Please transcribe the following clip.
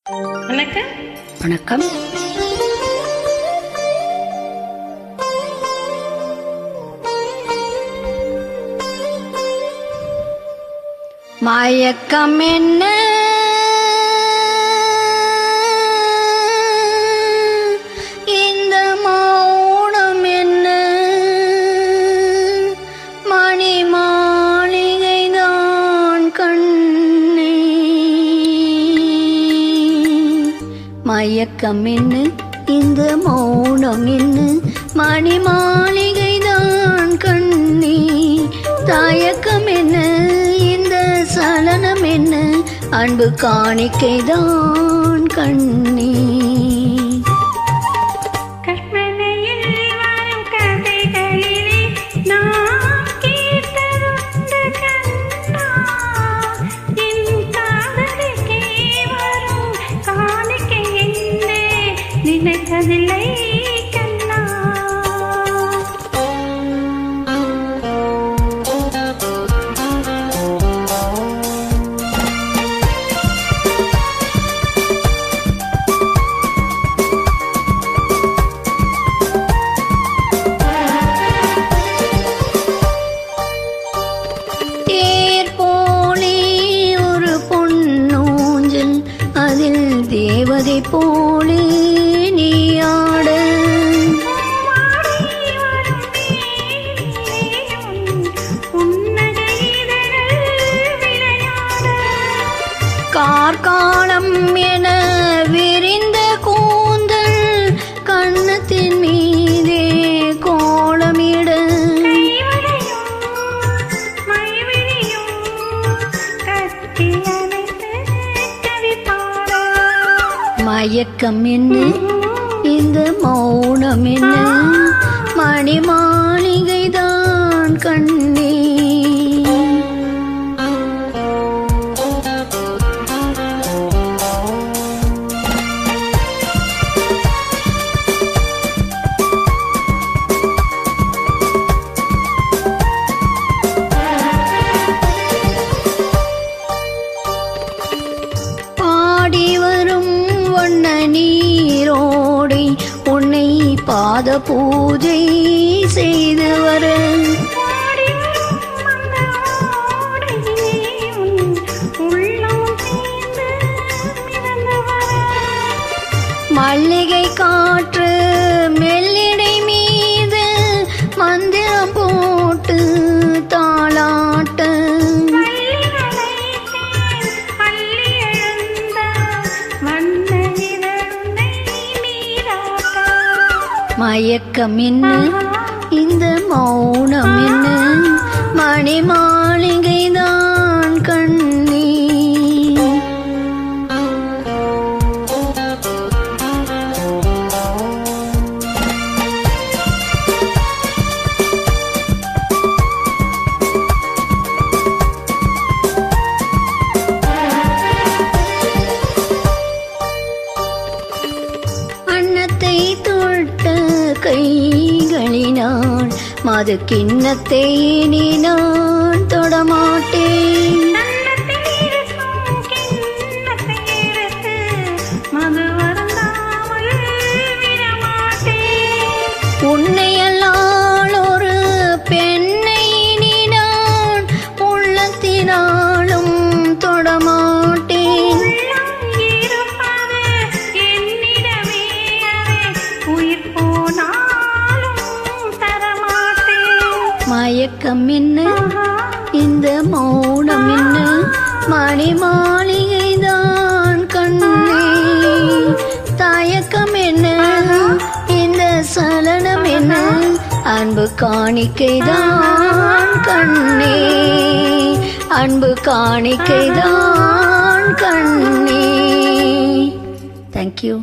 வணக்கம். வணக்கம். மயக்கம் என்ன இந்த மௌனம் என்ன மணி மாளிகைதான் கண்ணே. மயக்கம் என்ன இந்த மௌனம் என்ன மணி மாளிகைதான் கண்ணே. தயக்கம் என்ன சலனம் என்ன அன்பு காணிக்கைதான் கண்ணே. கற்பனையில் வரும் கதைகளிலே நான் கேட்டதுண்டு கண்ணா. என் காதலுக்கே வரும் காணிக்கை என்ன நினைத்ததில்லை கண்ணா. தேவதை போலே நீ ஆட கார்காலம் என விரிந்த கூந்தல் கண்ணத்தின் மீதே கோலமிட மயக்கம் என்ன இந்த மௌனம் என்ன மணி மாளிகைதான் கண்ணே. நீரோடி உன்னை பாத பூஜை செய்து வர மல்லிகை காற்று மெல்லிடை மீது மந்திரம் போட்டு தாளாட்ட மயக்கம் என்ன இந்த மௌனம் என்ன மணி மாளிகைதான் கண்ணே. அன்னத்தை தொட்ட கைகளினால் மது கிண்ணத்தை நீ நான் தொடமாட்டேன். உன்னையல்லால் ஒரு பெண்ணை நீ நான் உள்ளத்தினாலும் தொடமாட்டேன். மயக்கம் என்ன இந்த மௌனம் என்ன மணி மாளிகைதான் கண்ணே. தயக்கம் என்ன இந்த சலனம் என்ன அன்பு காணிக்கைதான் கண்ணே. அன்பு காணிக்கைதான் கண்ணே. தேங்க்யூ.